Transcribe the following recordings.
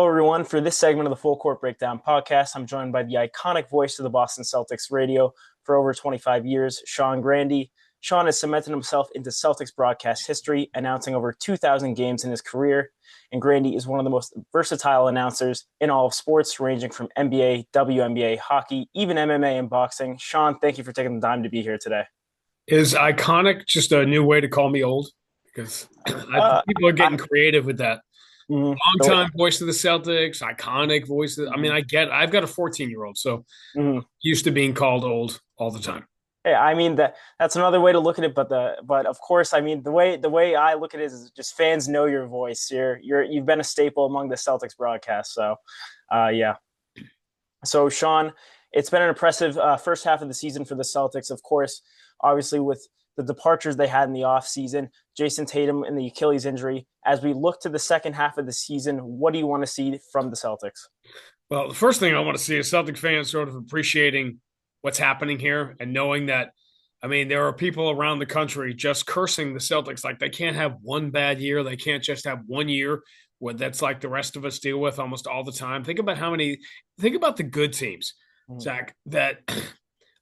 Hello, everyone. For this segment of the Full Court Breakdown podcast, I'm joined by the iconic voice of the Boston Celtics Radio for over 25 years, Sean Grande. Sean has cemented himself into Celtics broadcast history, announcing over 2,000 games in his career. And Grande is one of the most versatile announcers in all of sports, ranging from NBA, WNBA, hockey, even MMA and boxing. Sean, thank you for taking the time to be here today. Is iconic just a new way to call me old? Because people are getting creative with that. Long-time voice of the Celtics, iconic voice. I get it. I've got a 14-year-old, so used to being called old all the time. Yeah, I mean that's another way to look at it, but of course, I mean the way I look at it is just fans know your voice. You've been a staple among the Celtics broadcast, so yeah. So Sean, it's been an impressive first half of the season for the Celtics. Of course, obviously with the departures they had in the offseason, Jason Tatum and the Achilles injury. As we look to the second half of the season, what do you want to see from the Celtics? Well, the first thing I want to see is Celtic fans sort of appreciating what's happening here and knowing that, there are people around the country just cursing the Celtics like they can't have one bad year. They can't just have 1 year where that's like the rest of us deal with almost all the time. Think about the good teams, Zach, that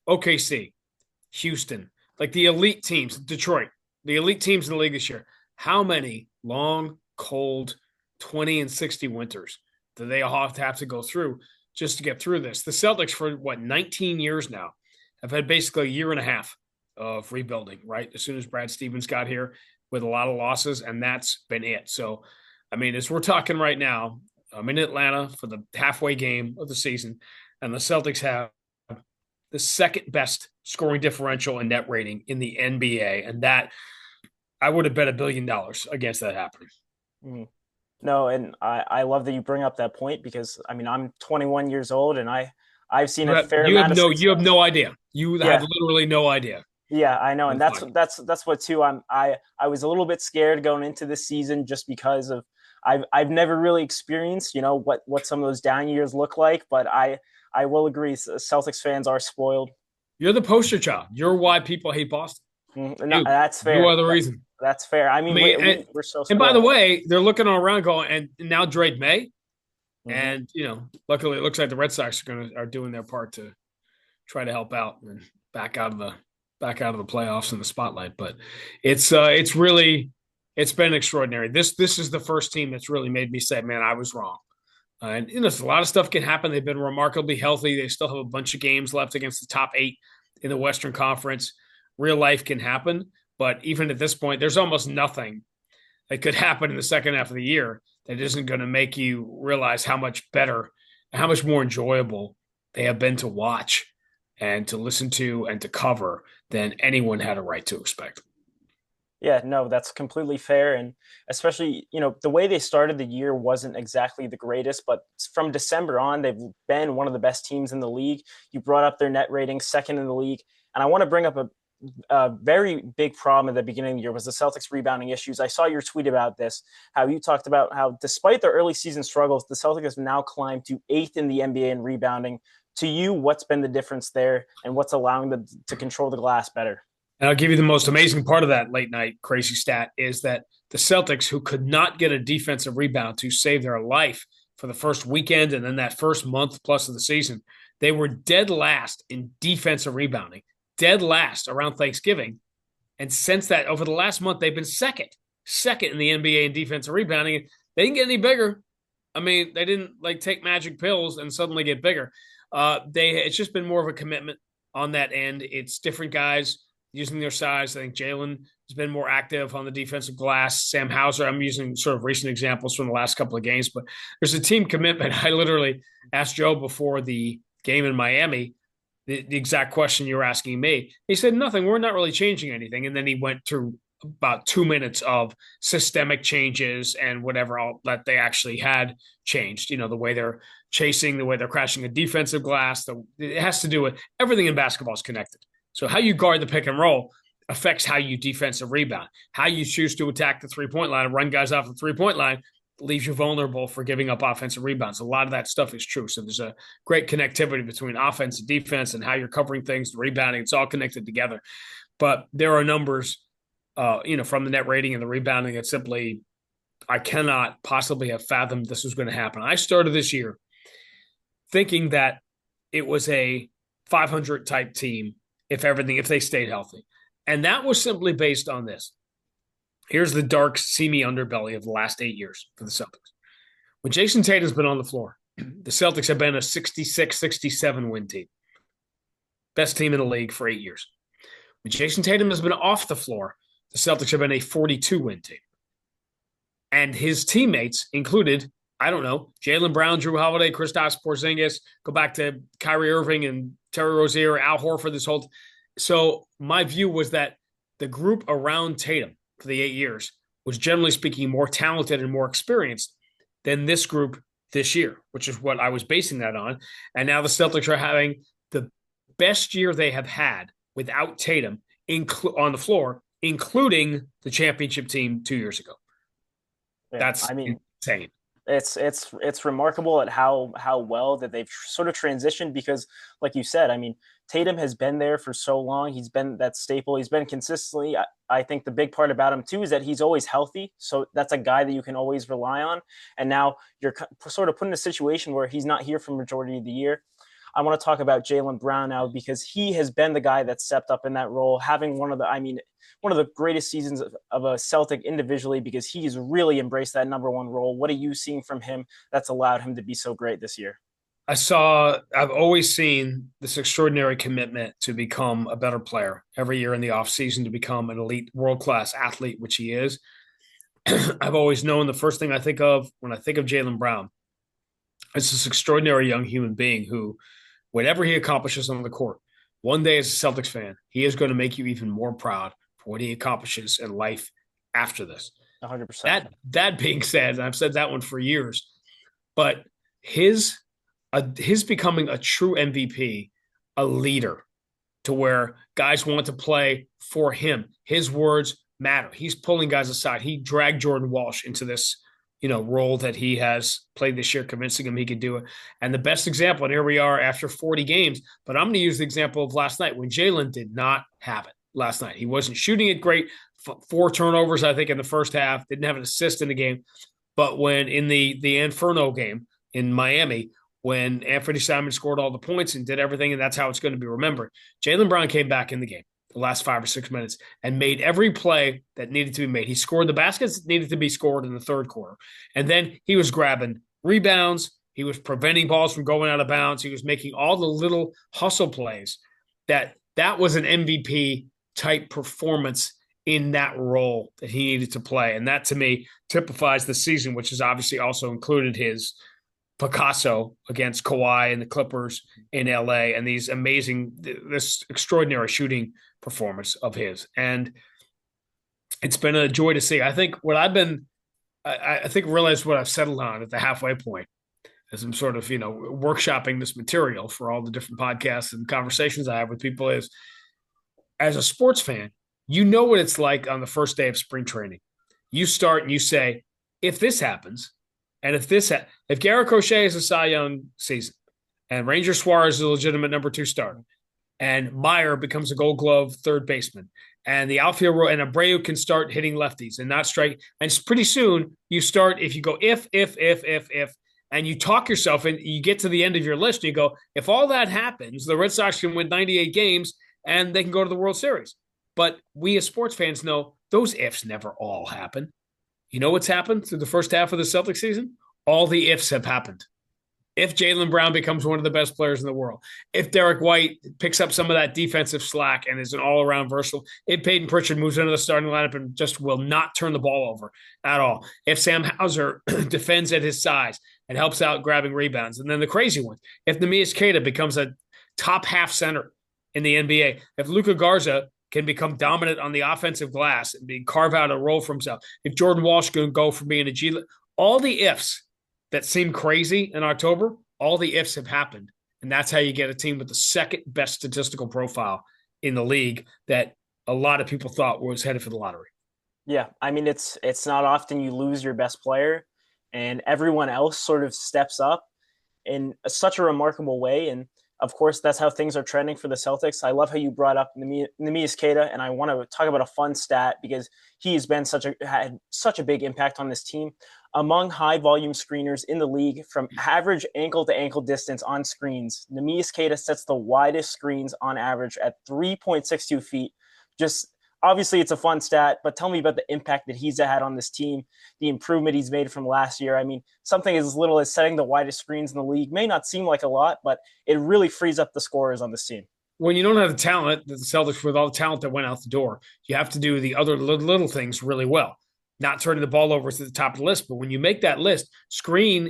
OKC, Houston, like the elite teams, Detroit, the elite teams in the league this year. How many long, cold, 20 and 60 winters do they all have to go through just to get through this? The Celtics for 19 years now have had basically a year and a half of rebuilding, right? As soon as Brad Stevens got here with a lot of losses, and that's been it. So, as we're talking right now, I'm in Atlanta for the halfway game of the season, and the Celtics have the second best scoring differential and net rating in the NBA. And that I would have bet $1 billion against that happening. Mm-hmm. No, and I love that you bring up that point because I'm 21 years old and I've seen a fair amount of success. You have no idea. You have literally no idea. Yeah, I know, and that's what too. I was a little bit scared going into this season just because of I've never really experienced what some of those down years look like, but I will agree, Celtics fans are spoiled. You're the poster child. You're why people hate Boston. No, that's fair. No other reason. That's fair. We're so spoiled. And by the way, they're looking all around going, and now Drake May. And, luckily it looks like the Red Sox are doing their part to try to help out and back out of the playoffs and the spotlight. But it's been extraordinary. This is the first team that's really made me say, man, I was wrong. And a lot of stuff can happen. They've been remarkably healthy. They still have a bunch of games left against the top 8 in the Western Conference. Real life can happen. But even at this point, there's almost nothing that could happen in the second half of the year that isn't going to make you realize how much better, how much more enjoyable they have been to watch and to listen to and to cover than anyone had a right to expect. Yeah, no, that's completely fair. And especially, the way they started the year wasn't exactly the greatest, but from December on, they've been one of the best teams in the league. You brought up their net rating, second in the league. And I want to bring up a very big problem at the beginning of the year was the Celtics rebounding issues. I saw your tweet about this, how you talked about how despite their early season struggles, the Celtics have now climbed to 8th in the NBA in rebounding. To you, what's been the difference there and what's allowing them to control the glass better? And I'll give you the most amazing part of that late night crazy stat is that the Celtics, who could not get a defensive rebound to save their life for the first weekend and then that first month plus of the season, they were dead last in defensive rebounding, dead last around Thanksgiving. And since that, over the last month, they've been second in the NBA in defensive rebounding. They didn't get any bigger. They didn't take magic pills and suddenly get bigger. It's just been more of a commitment on that end. It's different guys using their size. I think Jalen has been more active on the defensive glass. Sam Hauser, I'm using sort of recent examples from the last couple of games, but there's a team commitment. I literally asked Joe before the game in Miami the exact question you're asking me. He said, nothing, we're not really changing anything. And then he went through about 2 minutes of systemic changes and whatever all that they actually had changed. The way they're chasing, the way they're crashing the defensive glass. It has to do with everything in basketball is connected. So how you guard the pick and roll affects how you defensive rebound. How you choose to attack the three-point line and run guys off the three-point line leaves you vulnerable for giving up offensive rebounds. A lot of that stuff is true. So there's a great connectivity between offense and defense and how you're covering things, the rebounding. It's all connected together. But there are numbers, from the net rating and the rebounding that simply I cannot possibly have fathomed this was going to happen. I started this year thinking that it was a 500 type team if they stayed healthy. And that was simply based on this. Here's the dark, seamy underbelly of the last 8 years for the Celtics. When Jason Tatum's been on the floor, the Celtics have been a 66, 67 win team. Best team in the league for 8 years. When Jason Tatum has been off the floor, the Celtics have been a 42 win team. And his teammates included, I don't know, Jaylen Brown, Drew Holiday, Kristaps Porzingis, go back to Kyrie Irving and Terry Rozier, Al Horford, So my view was that the group around Tatum for the 8 years was generally speaking more talented and more experienced than this group this year, which is what I was basing that on. And now the Celtics are having the best year they have had without Tatum on the floor, including the championship team 2 years ago. Yeah, That's I mean, insane. it's remarkable at how well that they've sort of transitioned because, like you said, I mean, Tatum has been there for so long. He's been that staple. He's been consistently. I think the big part about him too is that he's always healthy. So that's a guy that you can always rely on. And now you're sort of put in a situation where he's not here for majority of the year. I want to talk about Jaylen Brown now because he has been the guy that stepped up in that role, having one of the greatest seasons of a Celtic individually because he's really embraced that number one role. What are you seeing from him that's allowed him to be so great this year? I've always seen this extraordinary commitment to become a better player every year in the offseason to become an elite world-class athlete, which he is. I've always known the first thing I think of when I think of Jaylen Brown is this extraordinary young human being who, whatever he accomplishes on the court, one day as a Celtics fan, he is going to make you even more proud for what he accomplishes in life after this. 100%. That being said, and I've said that one for years, but his becoming a true MVP, a leader to where guys want to play for him. His words matter. He's pulling guys aside. He dragged Jordan Walsh into this, role that he has played this year, convincing him he could do it. And the best example, and here we are after 40 games, but I'm going to use the example of last night when Jaylen did not have it last night. He wasn't shooting it great. 4 turnovers, I think, in the first half. Didn't have an assist in the game. But when in the Inferno game in Miami, when Anthony Simon scored all the points and did everything, and that's how it's going to be remembered, Jaylen Brown came back in the game the last 5 or 6 minutes and made every play that needed to be made. He scored the baskets that needed to be scored in the third quarter. And then he was grabbing rebounds. He was preventing balls from going out of bounds. He was making all the little hustle plays that was an MVP type performance in that role that he needed to play. And that to me typifies the season, which has obviously also included his Picasso against Kawhi and the Clippers in LA and this extraordinary shooting performance of his. And it's been a joy to see. I think realized what I've settled on at the halfway point as I'm sort of, workshopping this material for all the different podcasts and conversations I have with people is, as a sports fan, you know what it's like on the first day of spring training. You start and you say, if this happens, and if Garrett Crochet is a Cy Young season, and Ranger Suarez is a legitimate number 2 starter, and Meyer becomes a Gold Glove third baseman, and the outfield and Abreu can start hitting lefties and not strike, and pretty soon you start, if you go if, and you talk yourself and you get to the end of your list, and you go, if all that happens, the Red Sox can win 98 games and they can go to the World Series. But we as sports fans know those ifs never all happen. You know what's happened through the first half of the Celtics season? All the ifs have happened. If Jaylen Brown becomes one of the best players in the world, if Derek White picks up some of that defensive slack and is an all-around versatile, if Peyton Pritchard moves into the starting lineup and just will not turn the ball over at all, if Sam Hauser defends at his size and helps out grabbing rebounds, and then the crazy one, if Neemias Queta becomes a top half center in the NBA, if Luka Garza can become dominant on the offensive glass and carve out a role for himself, if Jordan Walsh can go from being a G, all the ifs that seem crazy in October, all the ifs have happened. And that's how you get a team with the second best statistical profile in the league that a lot of people thought was headed for the lottery. Yeah, I mean, it's not often you lose your best player and everyone else sort of steps up in such a remarkable way. And of course, that's how things are trending for the Celtics. I love how you brought up Neemias Queta, and I want to talk about a fun stat because he's been had such a big impact on this team. Among high volume screeners in the league, from average ankle to ankle distance on screens, Neemias Queta sets the widest screens on average at 3.62 feet. Just obviously, it's a fun stat, but tell me about the impact that he's had on this team, the improvement he's made from last year. I mean, something as little as setting the widest screens in the league may not seem like a lot, but it really frees up the scorers on this team. When you don't have the talent, the Celtics, with all the talent that went out the door, you have to do the other little things really well. Not turning the ball over to the top of the list, but when you make that list, screening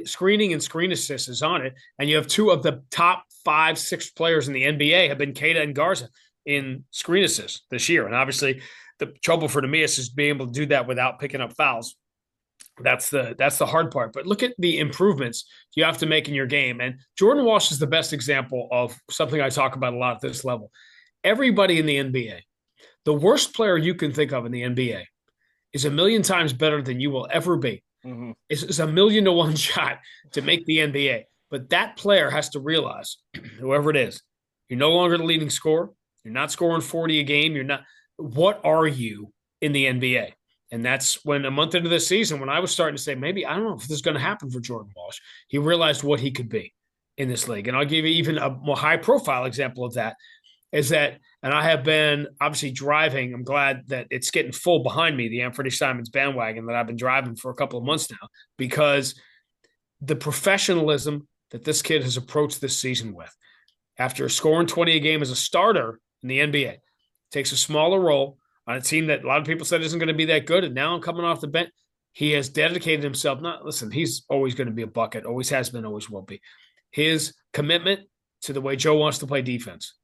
and screen assists is on it, and you have two of the top 5-6 players in the NBA have been Queta and Garza in screen assists this year. And obviously the trouble for Neemias is being able to do that without picking up fouls. That's the hard part. But look at the improvements you have to make in your game. And Jordan Walsh is the best example of something I talk about a lot at this level. Everybody in the NBA, the worst player you can think of in the NBA is a million times better than you will ever be. Mm-hmm. It's a 1,000,000 to 1 shot to make the NBA. But that player has to realize, whoever it is, you're no longer the leading scorer. You're not scoring 40 a game. You're not. What are you in the NBA? And that's when a month into this season, when I was starting to say, maybe, I don't know if this is going to happen for Jordan Walsh, he realized what he could be in this league. And I'll give you even a more high-profile example of that is that, and I have been obviously driving, I'm glad that it's getting full behind me, the Anthony Simons bandwagon that I've been driving for a couple of months now, because the professionalism that this kid has approached this season with, after scoring 20 a game as a starter in the NBA, takes a smaller role on a team that a lot of people said isn't going to be that good, and now I'm coming off the bench. He has dedicated himself. Listen, he's always going to be a bucket, always has been, always will be. His commitment to the way Joe wants to play defense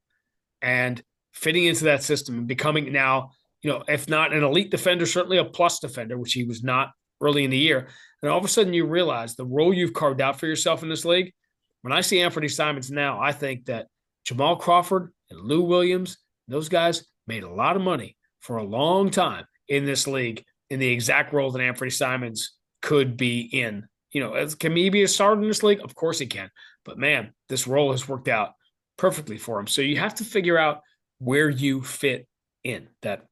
and fitting into that system and becoming now, if not an elite defender, certainly a plus defender, which he was not early in the year. And all of a sudden you realize the role you've carved out for yourself in this league. When I see Anthony Simons now, I think that Jamal Crawford and Lou Williams, those guys made a lot of money for a long time in this league in the exact role that Anthony Simons could be in. Can he be a starter in this league? Of course he can. But, man, this role has worked out perfectly for him. So you have to figure out where you fit in. That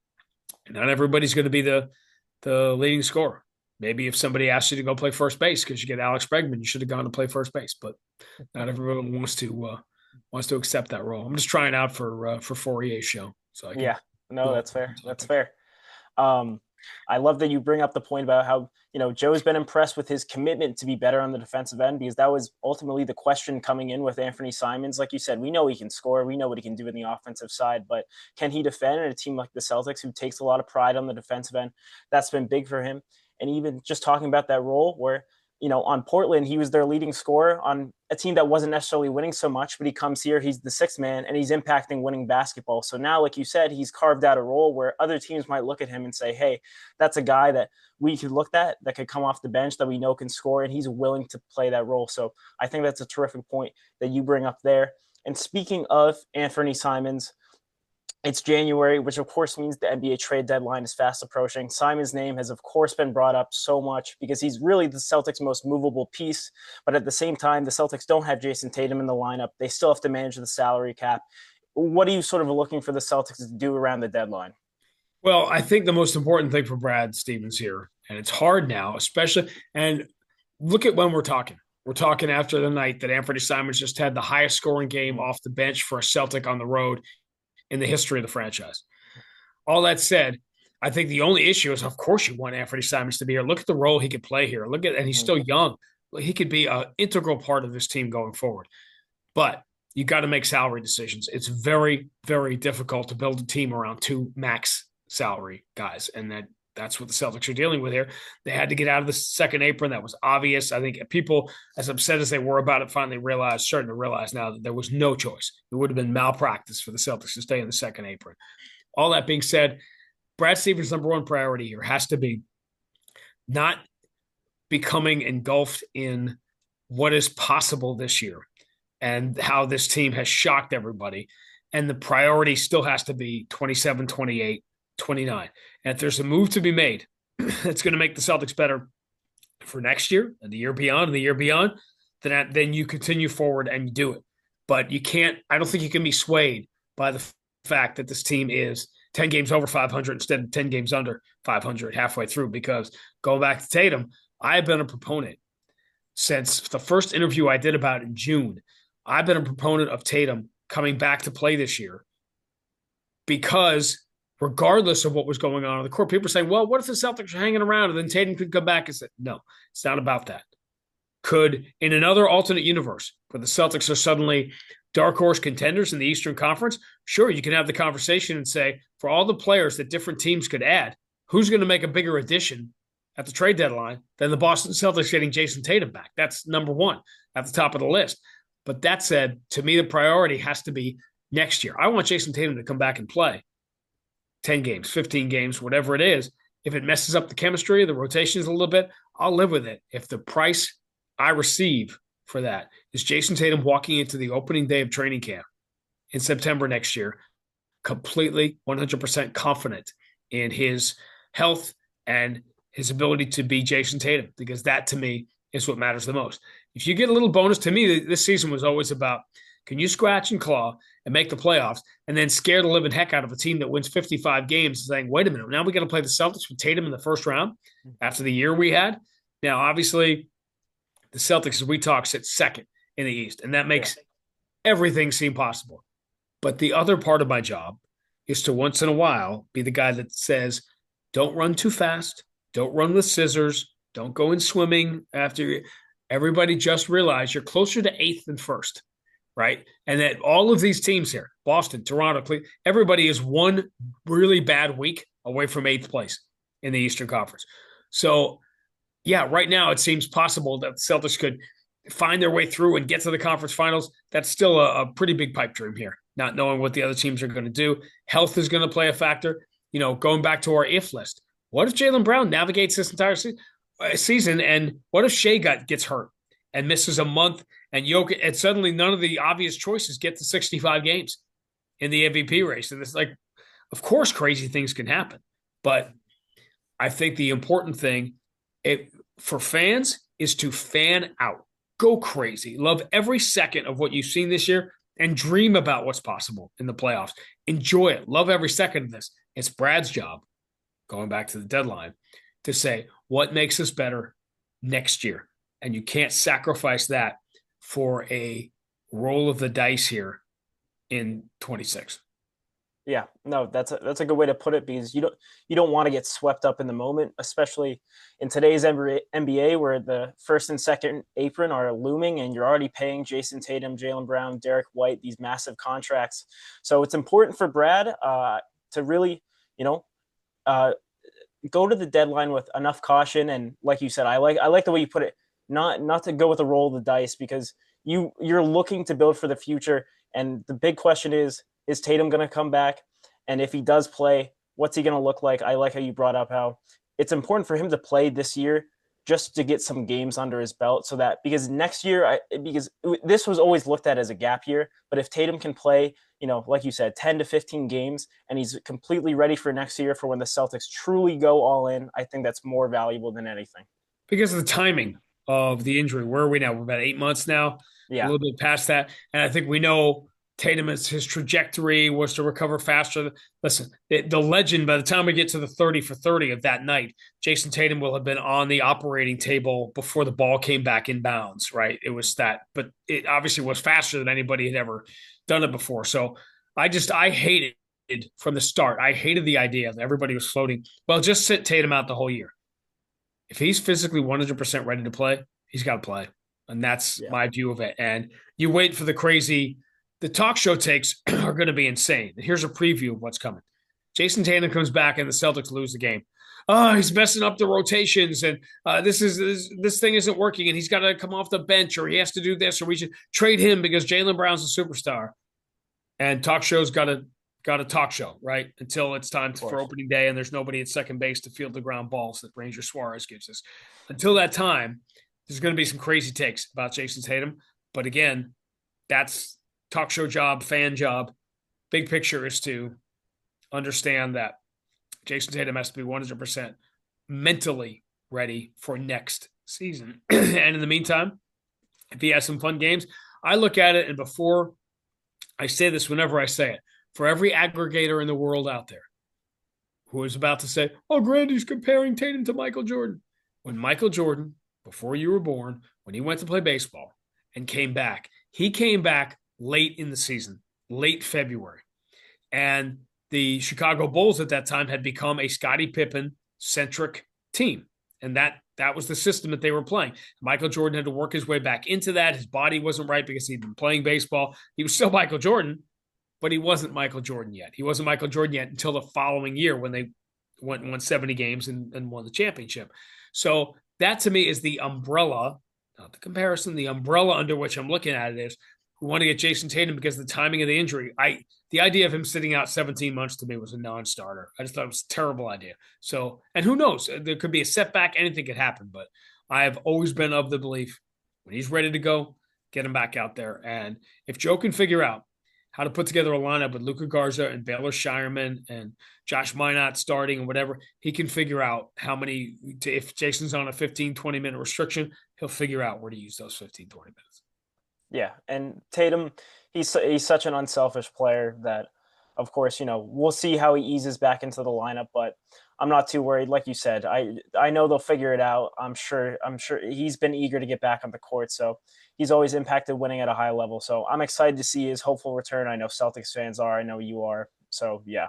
not everybody's going to be the leading scorer. Maybe if somebody asks you to go play first base because you get Alex Bregman, you should have gone to play first base. But not everyone wants to accept that role. I'm just trying out for Fourier's show. So that's fair. That's fair. I love that you bring up the point about how, Joe's been impressed with his commitment to be better on the defensive end, because that was ultimately the question coming in with Anthony Simons. Like you said, we know he can score. We know what he can do in the offensive side, but can he defend in a team like the Celtics, who takes a lot of pride on the defensive end? That's been big for him. And even just talking about that role where, on Portland, he was their leading scorer on a team that wasn't necessarily winning so much, but he comes here, he's the sixth man, and he's impacting winning basketball. So now, like you said, he's carved out a role where other teams might look at him and say, hey, that's a guy that we could look at that could come off the bench that we know can score, and he's willing to play that role. So I think that's a terrific point that you bring up there. And speaking of Anthony Simons, it's January, which of course means the NBA trade deadline is fast approaching. Simon's name has, of course, been brought up so much because he's really the Celtics' most movable piece. But at the same time, the Celtics don't have Jason Tatum in the lineup. They still have to manage the salary cap. What are you sort of looking for the Celtics to do around the deadline? Well, I think the most important thing for Brad Stevens here, and it's hard now, especially, and look at when we're talking. We're talking after the night that Anthony Simons just had the highest scoring game off the bench for a Celtic on the road in the history of the franchise. All that said, I think the only issue is, of course, you want Anthony Simons to be here. Look at the role he could play here. And he's still young. He could be an integral part of this team going forward. But you got to make salary decisions. It's very, very difficult to build a team around two max salary guys, and that's what the Celtics are dealing with here. They had to get out of the second apron. That was obvious. I think people, as upset as they were about it, finally starting to realize now that there was no choice. It would have been malpractice for the Celtics to stay in the second apron. All that being said, Brad Stevens' number one priority here has to be not becoming engulfed in what is possible this year and how this team has shocked everybody. And the priority still has to be 27, 28, 29. And if there's a move to be made that's going to make the Celtics better for next year and the year beyond, then you continue forward and you do it. But I don't think you can be swayed by the fact that this team is 10 games over 500 instead of 10 games under 500 halfway through. Because going back to Tatum, I've been a proponent since the first interview I did about it in June. I've been a proponent of Tatum coming back to play this year because regardless of what was going on the court, people were saying, well, what if the Celtics are hanging around and then Tatum could come back and say, no, it's not about that. Could, in another alternate universe where the Celtics are suddenly dark horse contenders in the Eastern Conference, sure, you can have the conversation and say, for all the players that different teams could add, who's going to make a bigger addition at the trade deadline than the Boston Celtics getting Jason Tatum back? That's number one at the top of the list. But that said, to me, the priority has to be next year. I want Jason Tatum to come back and play 10 games, 15 games, whatever it is. If it messes up the chemistry, the rotations a little bit, I'll live with it. If the price I receive for that is Jason Tatum walking into the opening day of training camp in September next year, completely 100% confident in his health and his ability to be Jason Tatum, because that to me is what matters the most. If you get a little bonus, to me, this season was always about, can you scratch and claw and make the playoffs and then scare the living heck out of a team that wins 55 games saying, wait a minute, now we got to play the Celtics with Tatum in the first round after the year we had. Now, obviously, the Celtics, as we talk, sit second in the East, and that makes everything seem possible. But the other part of my job is to once in a while be the guy that says, don't run too fast, don't run with scissors, don't go in swimming after everybody just realize you're closer to eighth than first, right? And that all of these teams here, Boston, Toronto, Cleveland, everybody is one really bad week away from eighth place in the Eastern Conference. So, yeah, right now it seems possible that the Celtics could find their way through and get to the conference finals. That's still a pretty big pipe dream here, not knowing what the other teams are going to do. Health is going to play a factor. You know, going back to our if list, what if Jaylen Brown navigates this entire season, and what if Shea gets hurt and misses a month, and Jokic, and suddenly none of the obvious choices get to 65 games in the MVP race? And it's like, of course, crazy things can happen. But I think the important thing for fans is to fan out, go crazy, love every second of what you've seen this year, and dream about what's possible in the playoffs. Enjoy it. Love every second of this. It's Brad's job, going back to the deadline, to say what makes us better next year. And you can't sacrifice that for a roll of the dice here in 26. Yeah, no, that's a good way to put it, because you don't want to get swept up in the moment, especially in today's NBA where the first and second apron are looming and you're already paying Jason Tatum, Jaylen Brown, Derek White these massive contracts. So it's important for Brad to really, go to the deadline with enough caution. And like you said, I like the way you put it, not to go with a roll of the dice, because you're looking to build for the future. And the big question is Tatum going to come back? And if he does play, what's he going to look like? I like how you brought up how it's important for him to play this year just to get some games under his belt, so that, because next year, because this was always looked at as a gap year, but if Tatum can play, like you said, 10 to 15 games, and he's completely ready for next year for when the Celtics truly go all in, I think that's more valuable than anything. Because of the timing of the injury. Where are we now? We're about 8 months now, Yeah. A little bit past that. And I think we know Tatum, his trajectory was to recover faster. Listen, the legend, by the time we get to the 30 for 30 of that night, Jason Tatum will have been on the operating table before the ball came back in bounds, right? It was that, but it obviously was faster than anybody had ever done it before. So I hated it from the start. I hated the idea that everybody was floating, well, just sit Tatum out the whole year. If he's physically 100% ready to play, he's got to play. And that's my view of it. And you wait for the talk show takes are going to be insane. Here's a preview of what's coming. Jason Tatum comes back and the Celtics lose the game. Oh, he's messing up the rotations, and this thing isn't working, and he's got to come off the bench, or he has to do this, or we should trade him because Jaylen Brown's a superstar. And talk show's got a talk show, right? Until it's time for opening day and there's nobody at second base to field the ground balls that Ranger Suarez gives us. Until that time, there's going to be some crazy takes about Jason Tatum. But again, that's talk show job, fan job. Big picture is to understand that Jason Tatum has to be 100% mentally ready for next season. And in the meantime, if he has some fun games, I look at it, and before I say this, whenever I say it, for every aggregator in the world out there who is about to say, oh, Grandy's comparing Tatum to Michael Jordan. When Michael Jordan, before you were born, when he went to play baseball and came back, he came back late in the season, late February. And the Chicago Bulls at that time had become a Scottie Pippen-centric team. And that was the system that they were playing. Michael Jordan had to work his way back into that. His body wasn't right because he'd been playing baseball. He was still Michael Jordan, but he wasn't Michael Jordan yet. He wasn't Michael Jordan yet until the following year when they won 70 games and won the championship. So that to me is the umbrella, not the comparison, the umbrella under which I'm looking at it is we want to get Jason Tatum because of the timing of the injury. The idea of him sitting out 17 months to me was a non-starter. I just thought it was a terrible idea. So, and who knows? There could be a setback. Anything could happen. But I have always been of the belief when he's ready to go, get him back out there. And if Joe can figure out how to put together a lineup with Luka Garza and Baylor Shireman and Josh Minot starting and whatever, he can figure out how many, if Jason's on a 15, 20-minute restriction, he'll figure out where to use those 15, 20 minutes. Yeah, and Tatum, he's such an unselfish player that, of course, we'll see how he eases back into the lineup, but I'm not too worried. Like you said, I know they'll figure it out. I'm sure he's been eager to get back on the court, so he's always impacted winning at a high level. So I'm excited to see his hopeful return. I know Celtics fans are. I know you are. So yeah.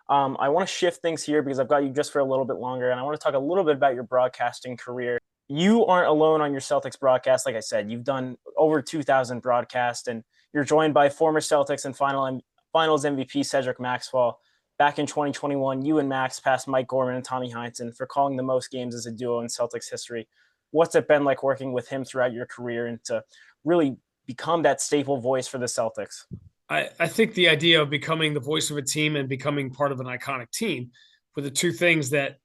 I want to shift things here because I've got you just for a little bit longer, and I want to talk a little bit about your broadcasting career. You aren't alone on your Celtics broadcast. Like I said, you've done over 2,000 broadcasts, and you're joined by former Celtics and Finals MVP Cedric Maxwell. Back in 2021, you and Max passed Mike Gorman and Tommy Heinsohn for calling the most games as a duo in Celtics history. What's it been like working with him throughout your career and to really become that staple voice for the Celtics? I think the idea of becoming the voice of a team and becoming part of an iconic team were the two things that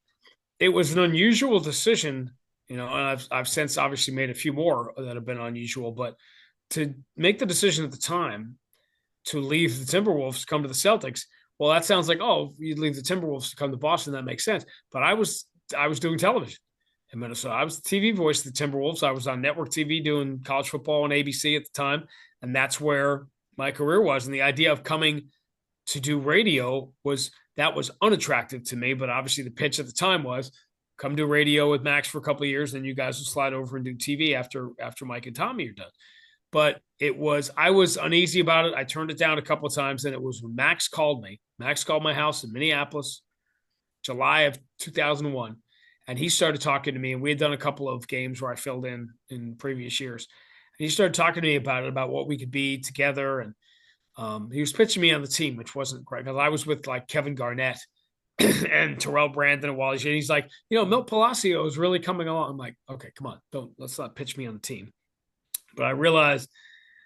it was an unusual decision, and I've since obviously made a few more that have been unusual, but to make the decision at the time to leave the Timberwolves to come to the Celtics, well, that sounds like, oh, you'd leave the Timberwolves to come to Boston. That makes sense. But I was doing television in Minnesota. I was the TV voice of the Timberwolves. I was on network TV doing college football on ABC at the time, and that's where my career was. And the idea of coming to do radio was unattractive to me. But obviously the pitch at the time was come do radio with Max for a couple of years, then you guys will slide over and do TV after Mike and Tommy are done. But I was uneasy about it. I turned it down a couple of times. And it was when Max called me. Max called my house in Minneapolis, July of 2001. And he started talking to me. And we had done a couple of games where I filled in previous years. And he started talking to me about what we could be together. And he was pitching me on the team, which wasn't great because I was with like Kevin Garnett and Terrell Brandon and Wally. And he's like, Milt Palacio is really coming along. I'm like, okay, come on. Let's not pitch me on the team. But I realized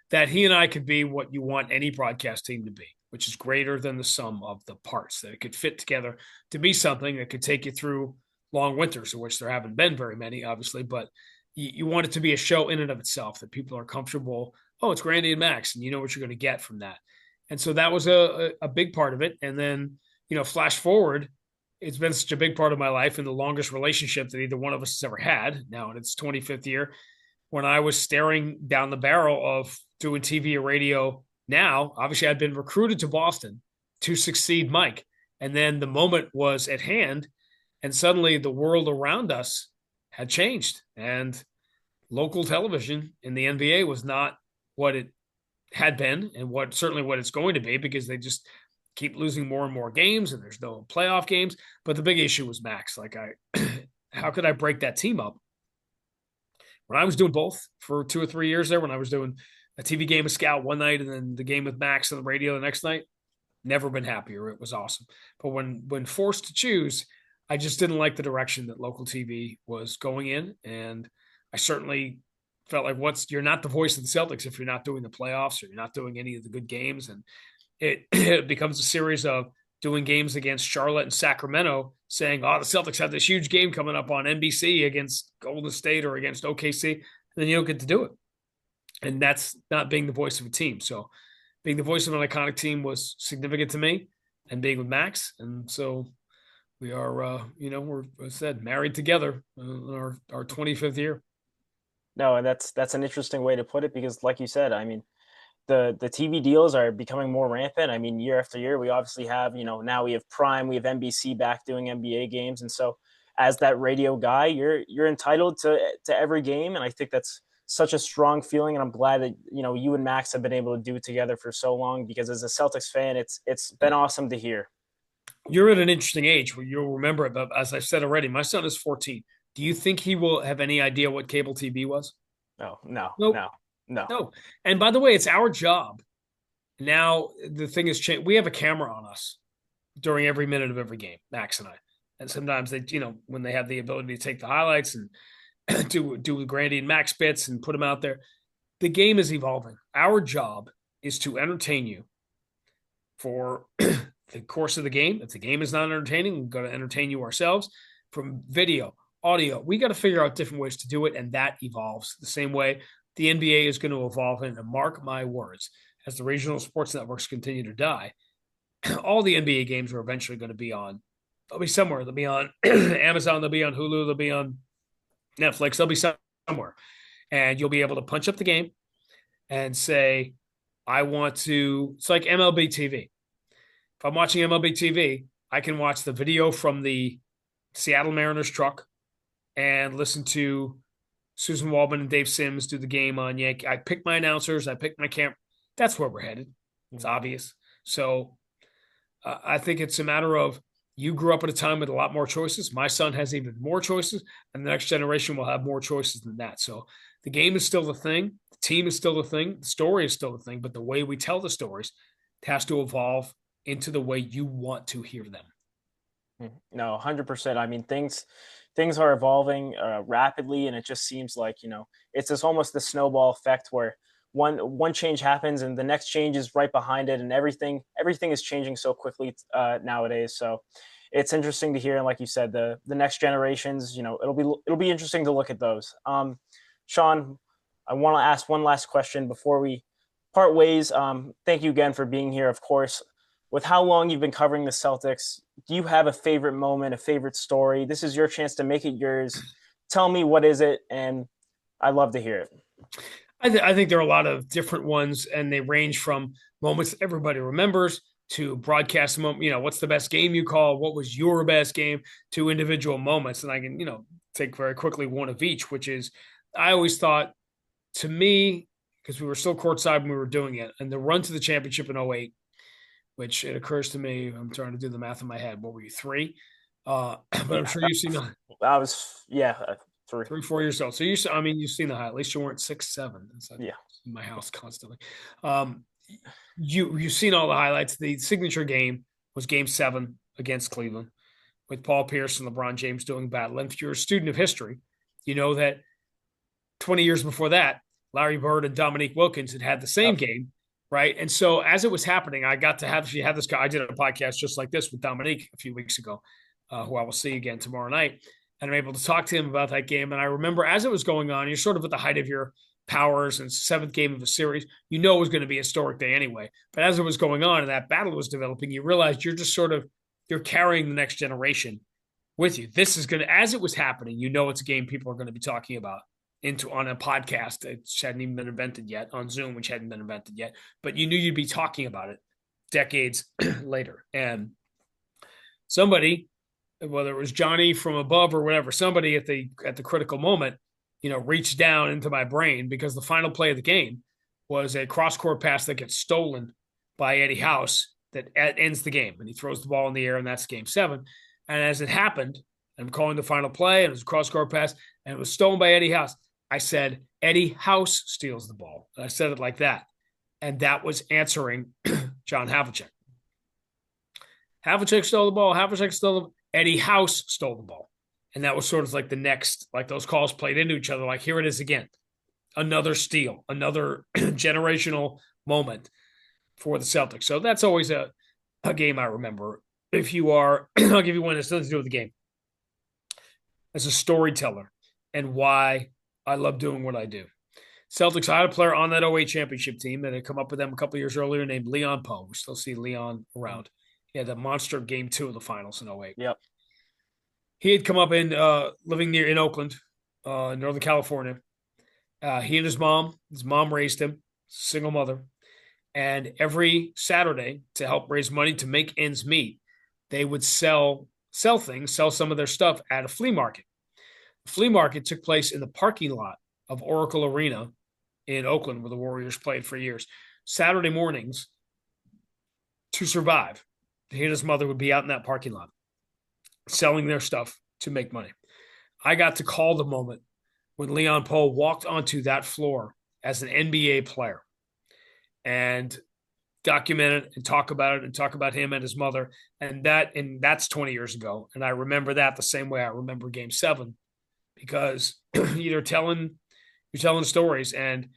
that he and I could be what you want any broadcast team to be, which is greater than the sum of the parts, that it could fit together to be something that could take you through long winters, of which there haven't been very many, obviously, but you want it to be a show in and of itself that people are comfortable. Oh, it's Grande and Max, and you know what you're going to get from that. And so that was a big part of it. And then, flash forward, it's been such a big part of my life and the longest relationship that either one of us has ever had now in its 25th year. When I was staring down the barrel of doing TV or radio now, obviously I'd been recruited to Boston to succeed Mike. And then the moment was at hand, and suddenly the world around us had changed. And local television in the NBA was not what it had been and certainly what it's going to be, because they just keep losing more and more games and there's no playoff games. But the big issue was Max. Like how could I break that team up? When I was doing both for 2 or 3 years there, when I was doing a TV game with Scout one night and then the game with Max on the radio the next night, never been happier. It was awesome. But when forced to choose, I just didn't like the direction that local TV was going in. And I certainly felt like you're not the voice of the Celtics if you're not doing the playoffs or you're not doing any of the good games. And it becomes a series of doing games against Charlotte and Sacramento, saying, oh, the Celtics have this huge game coming up on NBC against Golden State or against OKC, and then you don't get to do it. And that's not being the voice of a team. So being the voice of an iconic team was significant to me, and being with Max. And so we are, we're, as I said, married together in our 25th year. No, and that's an interesting way to put it because, like you said, I mean, the TV deals are becoming more rampant. I mean, year after year, we obviously have, now we have Prime, we have NBC back doing NBA games, and so as that radio guy, you're entitled to every game, and I think that's such a strong feeling, and I'm glad that you and Max have been able to do it together for so long because as a Celtics fan, it's been awesome to hear. You're at an interesting age where you'll remember it, but as I've said already, my son is 14. Do you think he will have any idea what cable TV was? No, no, Nope. no, no. No. And by the way, it's our job. Now the thing has changed. We have a camera on us during every minute of every game, Max and I. And sometimes they, when they have the ability to take the highlights and do Grande and Max bits and put them out there. The game is evolving. Our job is to entertain you for the course of the game. If the game is not entertaining, we've got to entertain you ourselves from video, audio. We got to figure out different ways to do it, and that evolves the same way the NBA is going to evolve. And mark my words, as the regional sports networks continue to die, all the NBA games are eventually going to be on. They'll be somewhere. They'll be on Amazon. They'll be on Hulu. They'll be on Netflix. They'll be somewhere. And you'll be able to punch up the game and say, I want to. It's like MLB TV. If I'm watching MLB TV, I can watch the video from the Seattle Mariners truck and listen to Susan Waldman and Dave Sims do the game on Yankee. I pick my announcers. I pick my camera. That's where we're headed. It's obvious. So I think it's a matter of you grew up at a time with a lot more choices. My son has even more choices, and the next generation will have more choices than that. So the game is still the thing. The team is still the thing. The story is still the thing. But the way we tell the stories has to evolve into the way you want to hear them. No, 100%. I mean, things are evolving rapidly, and it just seems like it's this almost the snowball effect where one change happens and the next change is right behind it, and everything is changing so quickly nowadays. So it's interesting to hear, and like you said, the next generations, it'll be interesting to look at those. Sean, I want to ask one last question before we part ways. Thank you again for being here, of course. With how long you've been covering the Celtics, do you have a favorite moment, a favorite story? This is your chance to make it yours. Tell me, what is it? And I'd love to hear it. I think there are a lot of different ones, and they range from moments everybody remembers to broadcast moment. What's the best game you call? What was your best game? To individual moments. And I can, take very quickly one of each, which is I always thought, to me, because we were still courtside when we were doing it, and the run to the championship in 08, which it occurs to me, I'm trying to do the math in my head. What were you, 3? But I'm sure you've seen I was, 3, 4 years old. So you've seen the high. At least you weren't 6, 7. Yeah. In my house constantly. You've seen all the highlights. The signature game was Game 7 against Cleveland with Paul Pierce and LeBron James doing battle. And if you're a student of history, you know that 20 years before that, Larry Bird and Dominique Wilkins had the same game, right? And so as it was happening, I got to have this guy. I did a podcast just like this with Dominique a few weeks ago, who I will see again tomorrow night. And I'm able to talk to him about that game. And I remember as it was going on, you're sort of at the height of your powers and 7th game of a series. It was going to be a historic day anyway. But as it was going on and that battle was developing, you realized you're carrying the next generation with you. This is going to, as it was happening, it's a game people are going to be talking about on a podcast that hadn't even been invented yet, on Zoom, which hadn't been invented yet. But you knew you'd be talking about it decades later. And somebody, whether it was Johnny from above or whatever, somebody at the critical moment, reached down into my brain because the final play of the game was a cross-court pass that gets stolen by Eddie House that ends the game. And he throws the ball in the air, and that's Game 7. And as it happened, I'm calling the final play, and it was a cross-court pass, and it was stolen by Eddie House. I said, Eddie House steals the ball. And I said it like that. And that was answering John Havlicek. Havlicek stole the ball. Havlicek stole the ball. Eddie House stole the ball. And that was sort of like the next, like those calls played into each other. Like, here it is again. Another steal, another generational moment for the Celtics. So that's always a game I remember. If you are, I'll give you one that's nothing to do with the game. As a storyteller and why I love doing what I do. Celtics, I had a player on that 08 championship team that had come up with them a couple of years earlier named Leon Poe. We still see Leon around. He had the monster Game 2 of the finals in 08. Yep. He had come up in living in Oakland, Northern California. He and his mom raised him, single mother. And every Saturday, to help raise money to make ends meet, they would sell some of their stuff at a flea market. The flea market took place in the parking lot of Oracle Arena in Oakland, where the Warriors played for years. Saturday mornings, to survive, he and his mother would be out in that parking lot selling their stuff to make money. I got to call the moment when Leon Powe walked onto that floor as an NBA player and document it and talk about it and talk about him and his mother. And that's 20 years ago. And I remember that the same way I remember Game 7, because you're telling stories. And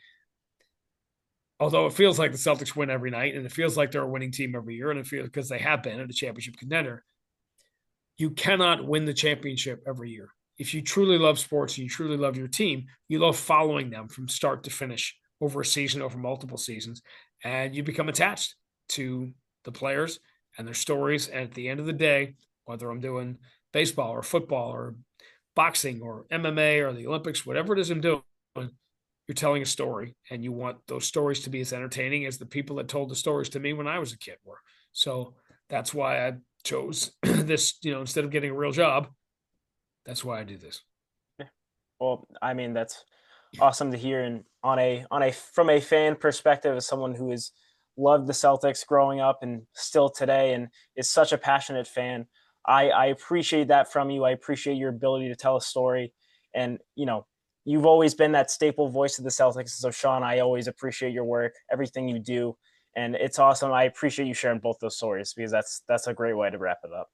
although it feels like the Celtics win every night, and it feels like they're a winning team every year, and it feels because they have been a championship contender, you cannot win the championship every year. If you truly love sports and you truly love your team, you love following them from start to finish over a season, over multiple seasons, and you become attached to the players and their stories. And at the end of the day, whether I'm doing baseball or football or boxing or MMA or the Olympics, whatever it is I'm doing, you're telling a story, and you want those stories to be as entertaining as the people that told the stories to me when I was a kid were. So that's why I chose this, instead of getting a real job. That's why I do this. Well, I mean, that's awesome to hear. And from a fan perspective, as someone who has loved the Celtics growing up and still today, and is such a passionate fan, I appreciate that from you. I appreciate your ability to tell a story. And, you've always been that staple voice of the Celtics. So, Sean, I always appreciate your work, everything you do. And it's awesome. I appreciate you sharing both those stories, because that's a great way to wrap it up.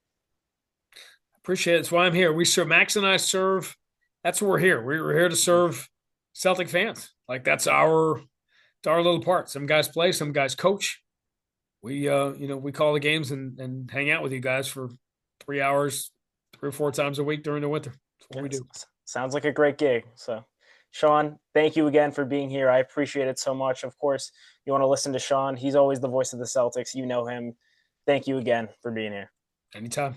Appreciate it. That's why I'm here. Max and I serve. That's why we're here. We're here to serve Celtic fans. Like that's our little part. Some guys play, some guys coach. We we call the games and hang out with you guys for 3 hours, 3 or 4 times a week during the winter. That's what we do. Sounds like a great gig. So, Sean, thank you again for being here. I appreciate it so much. Of course, you want to listen to Sean. He's always the voice of the Celtics. You know him. Thank you again for being here. Anytime.